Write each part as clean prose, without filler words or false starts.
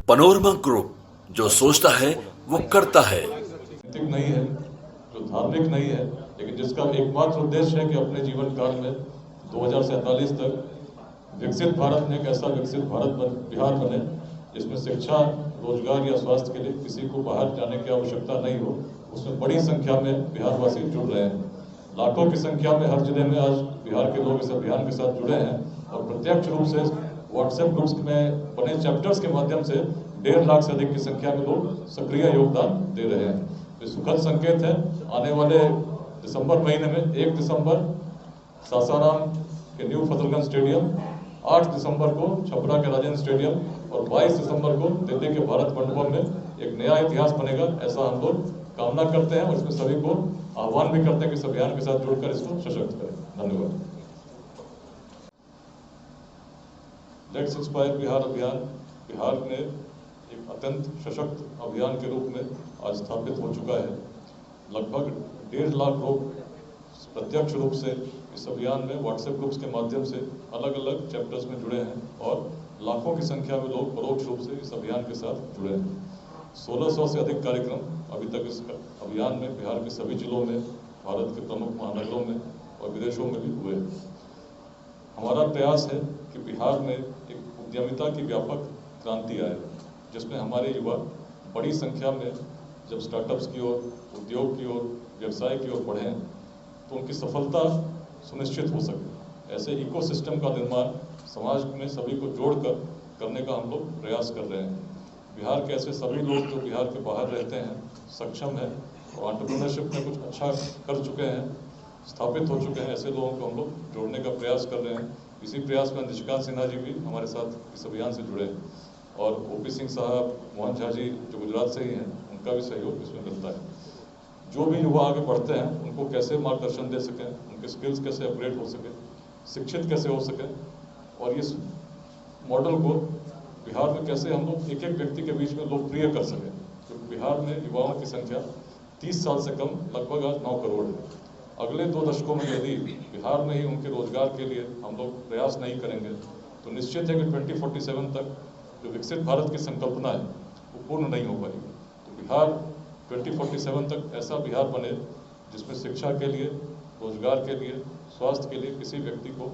Panorama group, जो सोचता है वो करता है। नैतिक नहीं है, जो धार्मिक नहीं है, लेकिन जिसका एकमात्र उद्देश्य है कि अपने जीवन काल में 2047 तक विकसित भारत में एक ऐसा विकसित बिहार बने जिसमें शिक्षा, रोजगार या स्वास्थ्य के लिए किसी को बाहर जाने की आवश्यकता नहीं हो। उसमें बड़ी संख्या में बिहारवासी जुड़ रहे हैं। लाखों की संख्या में हर जिले में आज बिहार के लोग इस अभियान के साथ जुड़े हैं और प्रत्यक्ष रूप से व्हाट्सएप ग्रुप्स में बने चैप्टर्स के माध्यम से 1.5 लाख से अधिक की संख्या में लोग सक्रिय योगदान दे रहे हैं। तो सुखद संकेत है। आने वाले दिसंबर महीने में 1 दिसंबर सासाराम के न्यू फजलगंज स्टेडियम, 8 दिसंबर को छपरा के राजेंद्र स्टेडियम और 22 दिसंबर को दिल्ली के भारत मंडपम में एक नया इतिहास बनेगा, ऐसा हम लोग कामना करते हैं और इसमें सभी को आह्वान भी करते हैं कि इस अभियान के साथ जुड़कर इसको सशक्त करें। धन्यवाद। लेट्स इंस्पायर बिहार अभियान बिहार में एक अत्यंत सशक्त अभियान के रूप में आज स्थापित हो चुका है। लगभग 1.5 लाख लोग प्रत्यक्ष रूप से इस अभियान में व्हाट्सएप ग्रुप्स के माध्यम से अलग अलग चैप्टर्स में जुड़े हैं और लाखों की संख्या में लोग परोक्ष रूप से इस अभियान के साथ जुड़े हैं। 1600 से अधिक कार्यक्रम अभी तक इस अभियान में बिहार के सभी जिलों में, भारत के प्रमुख महानगरों में और विदेशों में भी हुए। हमारा प्रयास है कि बिहार में एक उद्यमिता की व्यापक क्रांति आए, जिसमें हमारे युवा बड़ी संख्या में जब स्टार्टअप्स की ओर, उद्योग की ओर, व्यवसाय की ओर बढ़ें तो उनकी सफलता सुनिश्चित हो सके। ऐसे इकोसिस्टम का निर्माण समाज में सभी को जोड़कर करने का हम लोग प्रयास कर रहे हैं। बिहार के ऐसे सभी लोग जो बिहार के बाहर रहते हैं, सक्षम हैं और एंटरप्रेन्योरशिप में कुछ अच्छा कर चुके हैं, स्थापित हो चुके हैं, ऐसे लोगों को हम लोग जोड़ने का प्रयास कर रहे हैं। इसी प्रयास में निशिकांत सिन्हा जी भी हमारे साथ इस अभियान से जुड़े और ओपी सिंह साहब, मोहन झा जी जो गुजरात से ही हैं, उनका भी सहयोग इसमें मिलता है। जो भी युवा आगे बढ़ते हैं उनको कैसे मार्गदर्शन दे सकें, उनके स्किल्स कैसे अपग्रेड हो सके, शिक्षित कैसे हो सके और इस मॉडल को बिहार में कैसे हम लोग एक एक व्यक्ति के बीच में लोकप्रिय कर सकें। क्योंकि बिहार में युवाओं की संख्या 30 साल से कम लगभग आज 9 करोड़ है। अगले 2 दशकों में यदि बिहार में ही उनके रोजगार के लिए हम लोग प्रयास नहीं करेंगे तो निश्चित है कि 2047 तक जो विकसित भारत की संकल्पना है वो पूर्ण नहीं हो पाएगी। तो बिहार 2047 तक ऐसा बिहार बने जिसमें शिक्षा के लिए, रोजगार के लिए, स्वास्थ्य के लिए किसी व्यक्ति को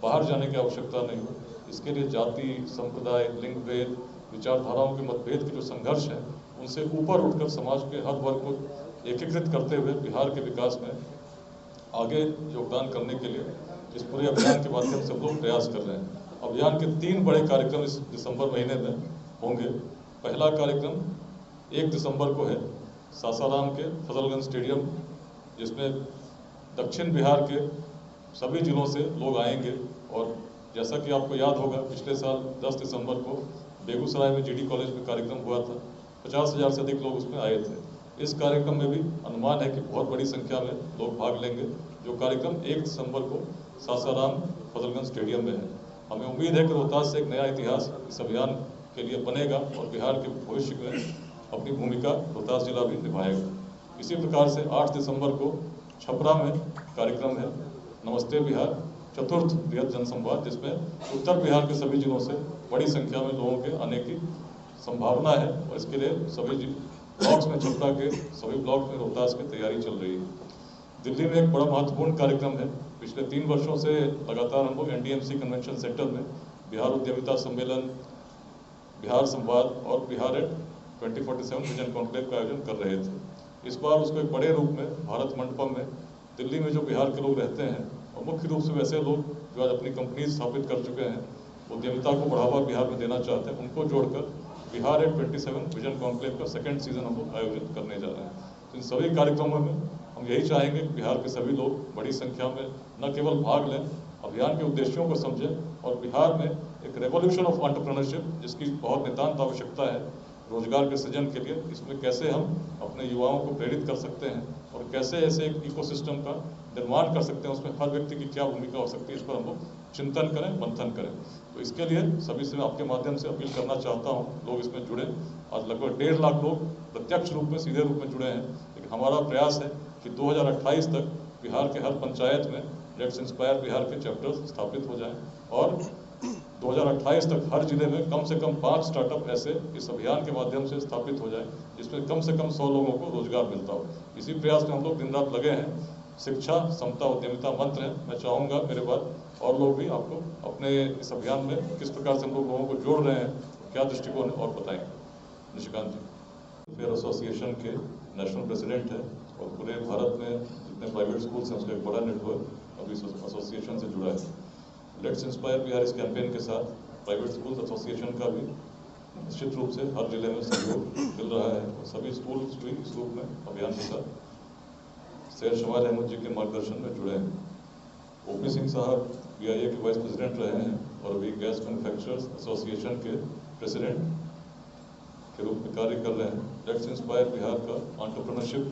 बाहर जाने की आवश्यकता नहीं हो। इसके लिए जाति, संप्रदाय, लिंग भेद, विचारधाराओं के मतभेद के जो संघर्ष हैं उनसे ऊपर उठकर समाज के हर वर्ग को एकीकृत करते हुए बिहार के विकास में आगे योगदान करने के लिए इस पूरे अभियान के माध्यम से हम लोग प्रयास कर रहे हैं। अभियान के 3 बड़े कार्यक्रम इस दिसंबर महीने में होंगे। पहला कार्यक्रम 1 दिसंबर को है सासाराम के फजलगंज स्टेडियम, जिसमें दक्षिण बिहार के सभी जिलों से लोग आएंगे और जैसा कि आपको याद होगा पिछले साल 10 दिसंबर को बेगूसराय में जीडी कॉलेज में कार्यक्रम हुआ था। 50,000 से अधिक लोग उसमें आए थे। इस कार्यक्रम में भी अनुमान है कि बहुत बड़ी संख्या में लोग भाग लेंगे, जो कार्यक्रम 1 दिसंबर को सासाराम फजलगंज स्टेडियम में है। हमें उम्मीद है कि रोहतास से एक नया इतिहास इस अभियान के लिए बनेगा और बिहार के भविष्य में अपनी भूमिका रोहतास जिला भी निभाएगा। इसी प्रकार से 8 दिसंबर को छपरा में कार्यक्रम है नमस्ते बिहार, चतुर्थ बृहद जनसंवाद, जिसमें उत्तर बिहार के सभी जिलों से बड़ी संख्या में लोगों के आने की संभावना है और इसके लिए सभी ब्लॉक्स में, छपरा के सभी ब्लॉक में रोहतास की तैयारी चल रही है। दिल्ली में एक बड़ा महत्वपूर्ण कार्यक्रम है। पिछले 3 वर्षों से लगातार हम लोग NDMC कन्वेंशन सेंटर में बिहार उद्यमिता सम्मेलन, बिहार संवाद और बिहार एट 2047 विजन कॉन्क्लेव का आयोजन कर रहे थे। इस बार उसको एक बड़े रूप में भारत मंडपम में दिल्ली में जो बिहार के लोग रहते हैं और मुख्य रूप से वैसे लोग जो आज अपनी कंपनी स्थापित कर चुके हैं, उद्यमिता को बढ़ावा बिहार में देना चाहते हैं, उनको जोड़कर बिहार एट 27 विजन कॉन्क्लेव का 2nd सीजन हम लोग आयोजित करने जा रहे हैं। तो इन सभी कार्यक्रमों में हम यही चाहेंगे कि बिहार के सभी लोग बड़ी संख्या में न केवल भाग लें, अभियान के उद्देश्यों को समझें और बिहार में एक रेवोल्यूशन ऑफ एंटरप्रेन्योरशिप, जिसकी बहुत नितांत आवश्यकता है रोजगार के सृजन के लिए, इसमें कैसे हम अपने युवाओं को प्रेरित कर सकते हैं और कैसे ऐसे एक इकोसिस्टम का निर्माण कर सकते हैं, उसमें हर व्यक्ति की क्या भूमिका हो सकती है, इस पर हम लोग चिंतन करें, मंथन करें। तो इसके लिए सभी से मैं आपके माध्यम से अपील करना चाहता हूँ, लोग इसमें जुड़े। आज लगभग 1.5 लाख लोग प्रत्यक्ष रूप में, सीधे रूप में जुड़े हैं। लेकिन हमारा प्रयास है कि 2028 तक बिहार के हर पंचायत में लेट्स इंस्पायर बिहार के चैप्टर्स स्थापित हो जाएं और 2028 तक हर जिले में कम से कम 5 स्टार्टअप ऐसे इस अभियान के माध्यम से स्थापित हो जाए जिसमें कम से कम 100 लोगों को रोजगार मिलता हो। इसी प्रयास में हम लोग दिन रात लगे हैं। शिक्षा, समता, उद्यमिता मंत्र है। मैं चाहूँगा मेरे बाद और लोग भी आपको अपने इस अभियान में किस प्रकार से हम लोग लोगों को जोड़ रहे हैं, क्या दृष्टिकोण है और बताएंगे। निशिकांत जी फेयर एसोसिएशन के नेशनल प्रेसिडेंट है और पूरे भारत में जितने प्राइवेट स्कूल्स हैं उसका एक बड़ा नेटवर्क अभी एसोसिएशन से जुड़ा है। लेट्स इंस्पायर बिहार इस कैंपेन के साथ प्राइवेट स्कूल्स एसोसिएशन का भी निश्चित रूप से हर जिले में सहयोग मिल रहा है और सभी स्कूल्स भी इस रूप में अभियान के साथ सैयद शमाल अहमद जी के मार्गदर्शन में जुड़े हैं। ओपी सिंह साहब BIA के वाइस प्रेसिडेंट रहे हैं और अभी गैस मैन्युफैक्चरर्स एसोसिएशन के प्रेसिडेंट के रूप में कार्य कर रहे हैं। लेट्स इंस्पायर बिहार का एंटरप्रेन्योरशिप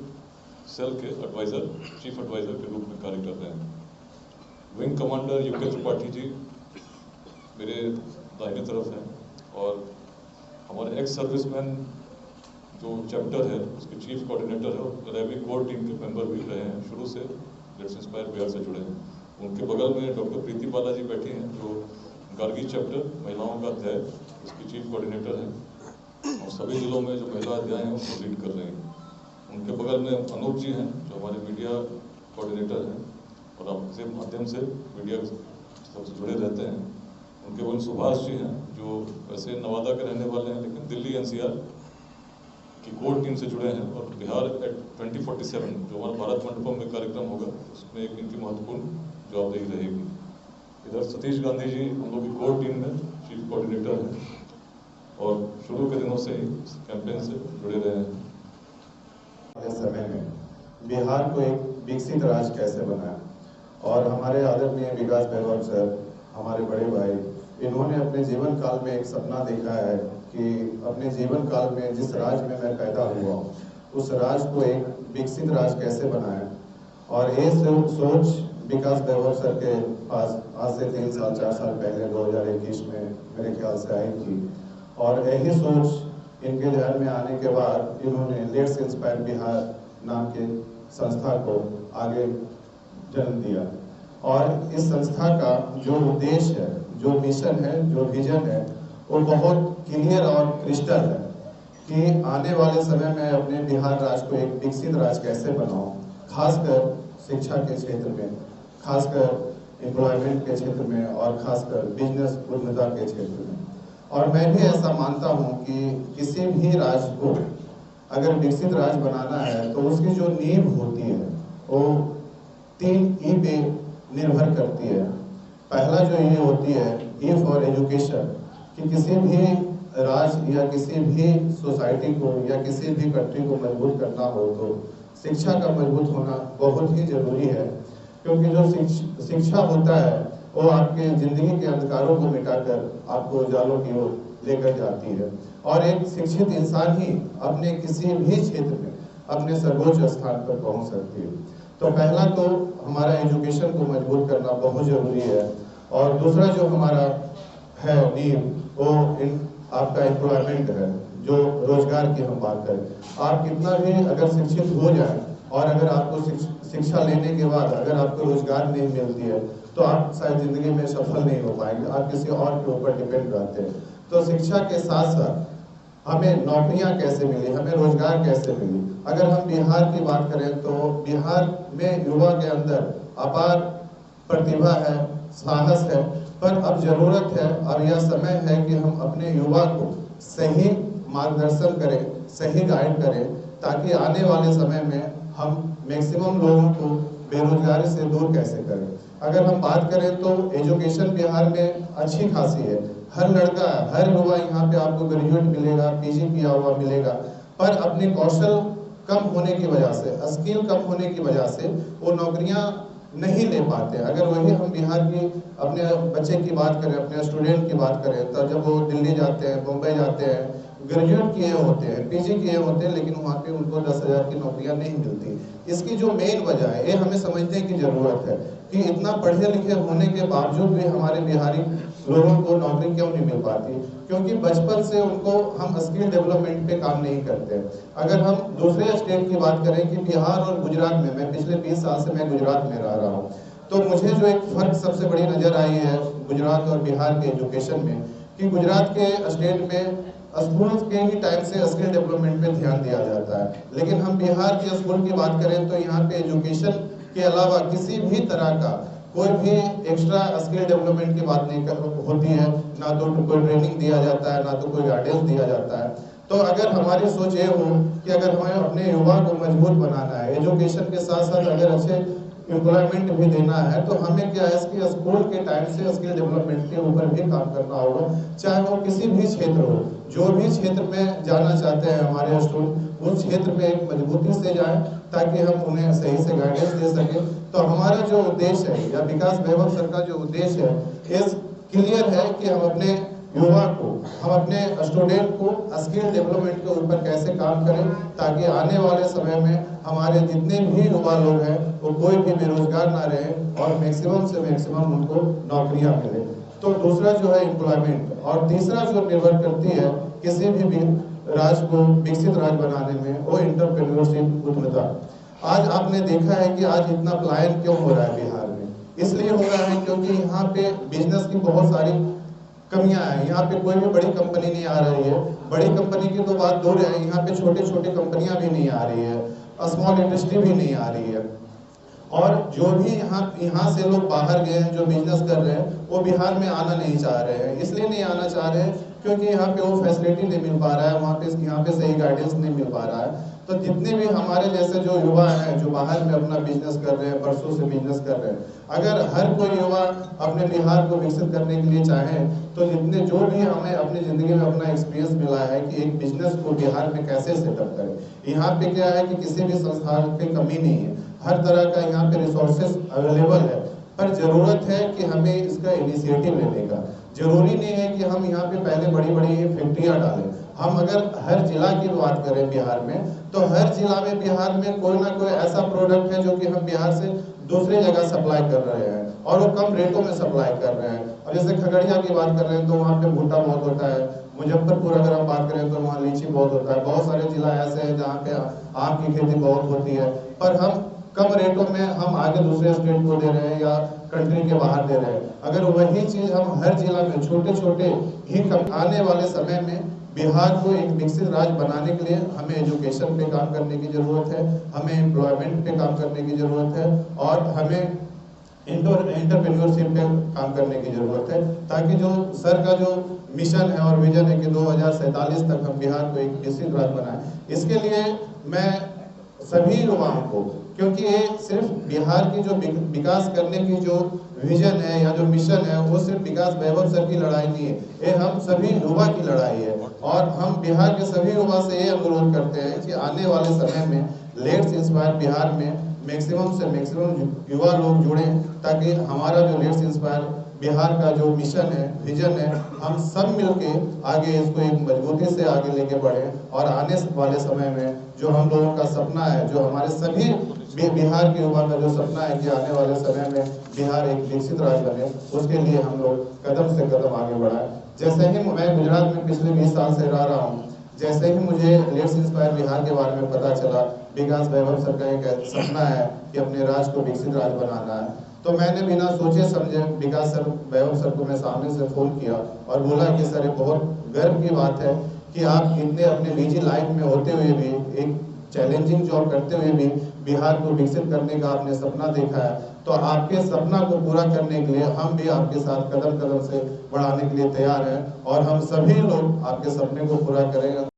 सेल के एडवाइजर, चीफ एडवाइजर के रूप में कार्य कर रहे हैं। Wing commander UK Tripathi ji मेरे दाहिने तरफ हैं और हमारे एक्स सर्विसमैन जो चैप्टर है उसके चीफ कोऑर्डिनेटर है और रेवी कोर टीम के मेंबर भी रहे हैं, शुरू से लेट्स इंस्पायर बिहार से जुड़े हैं। उनके बगल में डॉक्टर प्रीति बाला जी बैठी हैं जो गार्गी चैप्टर महिलाओं का अध्याय उसकी चीफ कोऑर्डिनेटर हैं और सभी जिलों में जो महिला अध्याय हैं उसको लीड कर रहे हैं। उनके बगल में अनूप जी हैं जो हमारे मीडिया कोऑर्डिनेटर हैं और आपके माध्यम से मीडिया सबसे जुड़े रहते हैं। उनके बगल सुभाष जी हैं जो वैसे नवादा के रहने वाले हैं लेकिन दिल्ली NCR की कोर टीम से जुड़े हैं और बिहार एट 2047 जो हमारा भारत मंडपम में कार्यक्रम होगा उसमें एक इनकी महत्वपूर्ण जवाबदेही रहेगी। इधर सतीश गांधी जी हम लोग की कोर टीम में चीफ कोऑर्डिनेटर हैं और शुरू के दिनों से ही इस कैंपेन से जुड़े रहे हैं। इस समय में बिहार को एक विकसित राज्य कैसे बनाया और हमारे आदरणीय विकास बेहरौर सर, हमारे बड़े भाई, इन्होंने अपने जीवन काल में एक सपना देखा है कि अपने जीवन काल में जिस राज्य में मैं पैदा हुआ उस राज्य को एक विकसित राज्य कैसे बनाएं। और ये सोच विकास बेहरौर सर के पास आज से 3 साल 4 साल पहले 2021 में मेरे ख्याल से आई थी और यही सोच इनके ध्यान में आने के बाद इन्होंने लेट्स इंस्पायर बिहार नाम के संस्था को आगे जन्म दिया। और इस संस्था का जो उद्देश्य है, जो मिशन है, जो विजन है वो बहुत क्लियर और क्रिस्टल है कि आने वाले समय में अपने बिहार राज्य को एक विकसित राज्य कैसे बनाऊं, खासकर शिक्षा के क्षेत्र में, खासकर एम्प्लॉयमेंट के क्षेत्र में और खासकर बिजनेस उद्यमिता के क्षेत्र में। और मैं भी ऐसा मानता हूं कि किसी भी राज्य को अगर विकसित राज्य बनाना है तो उसकी जो नींव होती है वो 3 E पे निर्भर करती है। पहला जो ये होती है E फॉर एजुकेशन, कि किसी भी राज्य या किसी भी सोसाइटी को या किसी भी कंट्री को मजबूत करना हो तो शिक्षा का मजबूत होना बहुत ही जरूरी है। क्योंकि जो शिक्षा होता है वो आपके जिंदगी के अंधकारों को मिटाकर आपको उजालों की ओर लेकर जाती है और एक शिक्षित इंसान ही अपने किसी भी क्षेत्र में अपने सर्वोच्च स्थान पर पहुंच सकती है। तो पहला तो हमारा एजुकेशन को मजबूत करना बहुत जरूरी है और दूसरा जो हमारा है नींव वो आपका एम्प्लॉयमेंट है, जो रोजगार की हम बात करें। आप कितना भी अगर शिक्षित हो जाए और अगर आपको शिक्षा लेने के बाद अगर आपको रोजगार नहीं मिलती है तो आप शायद जिंदगी में सफल नहीं हो पाएंगे, आप किसी और के ऊपर डिपेंड रहते हैं। तो शिक्षा के साथ साथ हमें नौकरियां कैसे मिली, हमें रोजगार कैसे मिली। अगर हम बिहार की बात करें तो बिहार में युवा के अंदर अपार प्रतिभा है, साहस है, पर अब जरूरत है, अब यह समय है कि हम अपने युवा को सही मार्गदर्शन करें, सही गाइड करें, ताकि आने वाले समय में हम मैक्सिमम लोगों को बेरोजगारी से दूर कैसे करें। अगर हम बात करें तो एजुकेशन बिहार में अच्छी खासी है, हर लड़का हर युवा यहाँ पे आपको ग्रेजुएट मिलेगा, PG किया हुआ मिलेगा, पर अपने कौशल कम होने की वजह से, स्किल कम होने की वजह से वो नौकरियां नहीं ले पाते। अगर वही हम बिहार की अपने बच्चे की बात करें, अपने स्टूडेंट की बात करें, तो जब वो दिल्ली जाते हैं, मुंबई जाते हैं, ग्रेजुएट किए होते हैं, PG किए होते हैं, लेकिन वहाँ पे उनको 10,000 की नौकरियां नहीं मिलती। इसकी जो मेन वजह है, ये हमें समझने की जरूरत है कि इतना पढ़े लिखे होने के बावजूद भी हमारे बिहारी लोगों को नौकरी क्यों नहीं मिल पाती, क्योंकि बचपन से उनको हम स्किल डेवलपमेंट पे काम नहीं करते। अगर हम दूसरे स्टेट की बात करें कि बिहार और गुजरात में, मैं पिछले 20 साल से मैं गुजरात में रह रहा हूँ, तो मुझे जो एक फ़र्क सबसे बड़ी नज़र आई है गुजरात और बिहार के एजुकेशन में, कि गुजरात के स्टेट में स्कूल के ही टाइम से स्किल डेवलपमेंट पे ध्यान दिया जाता है, लेकिन हम बिहार के स्कूल की बात करें तो यहाँ पे एजुकेशन के अलावा किसी भी तरह का कोई भी एक्स्ट्रा स्किल डेवलपमेंट की बात नहीं होती है, ना तो कोई ट्रेनिंग दिया जाता है, ना तो कोई गाइडेंस दिया जाता है। तो अगर हमारी सोच ये हो कि अगर हमें अपने युवा को मजबूत बनाना है, एजुकेशन के साथ साथ अगर अच्छे एम्प्लॉयमेंट भी देना है, तो हमें क्या है इसकी स्कूल के टाइम से स्किल डेवलपमेंट के ऊपर भी काम करना होगा, चाहे वो किसी भी क्षेत्र हो। जो भी क्षेत्र में जाना चाहते हैं हमारे स्टूडेंट, उस क्षेत्र में एक मजबूती से जाएं ताकि हम उन्हें सही से गाइडेंस दे सकें। तो हमारा जो उद्देश्य है या विकास वैभव सर का जो उद्देश्य है इस क्लियर है कि हम अपने युवा को, हम अपने स्टूडेंट को स्किल डेवलपमेंट के ऊपर कैसे काम करें ताकि आने वाले समय में हमारे जितने भी युवा लोग हैं वो कोई भी बेरोजगार ना रहे और मैक्सिमम से मैक्सिमम उनको नौकरियां मिले। तो दूसरा जो है एम्प्लॉयमेंट, और तीसरा जो निर्भर करती है किसी भी राज्य को विकसित राज्य बनाने में, वो एंटरप्रेन्योरशिप, उद्यमिता। आज आपने देखा है कि आज इतना पलायन क्यों हो रहा है बिहार में, इसलिए हो रहा है क्योंकि यहाँ पे बिजनेस की बहुत सारी कमियां हैं। यहाँ पे कोई भी बड़ी कंपनी नहीं आ रही है, बड़ी कंपनी की तो बात दूर है, यहाँ पे छोटी छोटी कंपनियां भी नहीं आ रही है, स्मॉल इंडस्ट्री भी नहीं आ रही है। और जो भी यहाँ से लोग बाहर गए हैं जो बिजनेस कर रहे हैं वो बिहार में आना नहीं चाह रहे हैं। इसलिए नहीं आना चाह रहे हैं क्योंकि यहाँ पे वो फैसिलिटी नहीं मिल पा रहा है, वहाँ पे यहाँ पे सही गाइडेंस नहीं मिल पा रहा है। तो जितने भी हमारे जैसे जो युवा हैं जो बाहर में अपना बिजनेस कर रहे हैं, बरसों से बिजनेस कर रहे हैं, अगर हर कोई युवा अपने बिहार को विकसित करने के लिए चाहे तो जितने जो भी हमें अपनी जिंदगी में अपना एक्सपीरियंस मिला है कि एक बिजनेस को बिहार में कैसे सेटअप करें। यहाँ पे क्या है कि किसी भी संस्थान की कमी नहीं है, हर तरह का यहाँ पे रिसोर्सेज अवेलेबल है, पर जरूरत है कि हमें इसका इनिशिएटिव लेने का। जरूरी नहीं है कि हम यहाँ पे पहले बड़ी बड़ी फैक्ट्रियाँ डालें। हम अगर हर जिला की बात करें बिहार में, तो हर जिला में बिहार में कोई ना कोई ऐसा प्रोडक्ट है जो कि हम बिहार से दूसरी जगह सप्लाई कर रहे हैं और वो कम रेटों में सप्लाई कर रहे हैं। और जैसे खगड़िया की बात कर रहे हैं तो वहाँ पे भुट्टा बहुत होता है, मुजफ्फरपुर अगर हम बात करें तो वहाँ लीची बहुत होता है, बहुत सारे जिला ऐसे हैं जहाँ पे आम की खेती बहुत होती है, पर हम कम रेटों में हम आगे दूसरे स्टेट को दे रहे हैं या कंट्री के बाहर दे रहे हैं। अगर वही चीज हम हर जिला में छोटे छोटे ही आने वाले समय में बिहार को एक विकसित राज्य बनाने के लिए हमें एजुकेशन पे काम करने की जरूरत है, हमें एम्प्लॉयमेंट पे काम करने की जरूरत है और हमें एंटरप्रेन्योरशिप पे काम करने की जरूरत है, ताकि जो सर का जो मिशन है और विजन है कि 2047 तक हम बिहार को एक विकसित राज्य बनाएं। इसके लिए मैं सभी युवाओं को, क्योंकि ये सिर्फ बिहार की जो विकास करने की जो विजन है या जो मिशन है वो सिर्फ विकास वैभव सर की लड़ाई नहीं है, ये हम सभी युवा की लड़ाई है। और हम बिहार के सभी युवा से ये अनुरोध करते हैं कि आने वाले समय में लेट्स इंस्पायर बिहार में मैक्सिमम से मैक्सिमम युवा लोग जुड़े, ताकि हमारा जो लेट्स इंस्पायर बिहार का जो मिशन है, विजन है, हम सब मिलके आगे इसको एक मजबूती से आगे लेके बढ़े और आने वाले समय में जो हम लोगों का सपना है, जो हमारे सभी बिहार के युवा का जो सपना है कि आने वाले समय में बिहार एक विकसित राज्य बने, उसके लिए हम लोग कदम से कदम आगे बढ़ाएं। जैसे ही मैं गुजरात में पिछले 20 साल से रह रहा हूँ, जैसे ही मुझे लेट्स इंस्पायर बिहार के बारे में पता चला, विकास वैभव सर का एक सपना है कि अपने राज्य को विकसित राज्य बनाना है, तो मैंने बिना सोचे समझे विकास सर वैभव सर को मैं सामने से फोन किया और बोला कि सर ये बहुत गर्व की बात है कि आप इतने अपने बिजी लाइफ में होते हुए भी, एक चैलेंजिंग जॉब करते हुए भी बिहार को विकसित करने का आपने सपना देखा है। तो आपके सपना को पूरा करने के लिए हम भी आपके साथ कदम कदम से बढ़ाने के लिए तैयार हैं और हम सभी लोग आपके सपने को पूरा करेंगे।